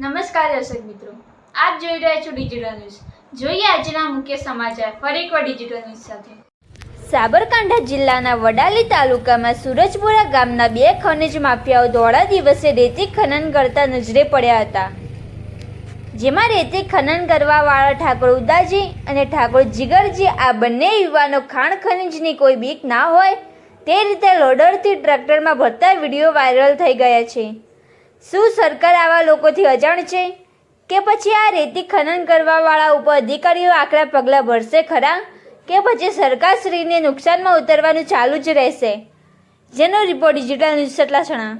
નમસ્કાર દર્શક મિત્રો, આપ જોઈ રહ્યા છો ડિજિટલ ન્યૂઝ. જોઈએ આજના મુખ્ય સમાચાર ફરી એકવાર ડિજિટલ ન્યૂઝ સાથે. સાબરકાંઠા જિલ્લાના વડાલી તાલુકામાં સુરજપુરા ગામના બે ખનિજ માફિયાઓ ધોળા દિવસે રેતી ખનન કરતા નજરે પડ્યા હતા. જેમાં રેતી ખનન કરવાવાળા ઠાકોર ઉદાજી અને ઠાકોર જીગરજી આ બંને યુવાનો ખાણ ખનીજની કોઈ બીક ના હોય તે રીતે લોડરથી ટ્રેક્ટરમાં ભરતા વિડીયો વાયરલ થઈ ગયા છે. શું સરકાર આવા લોકોથી અજાણ છે કે પછી આ રેતી ખનન કરવાવાળા ઉપર અધિકારીઓ આકરા પગલાં ભરશે ખરા કે પછી સરકારશ્રીને નુકસાનમાં ઉતરવાનું ચાલુ જ રહેશે? જેનો રિપોર્ટ ડિજિટલ ન્યૂઝ સટલાસણા.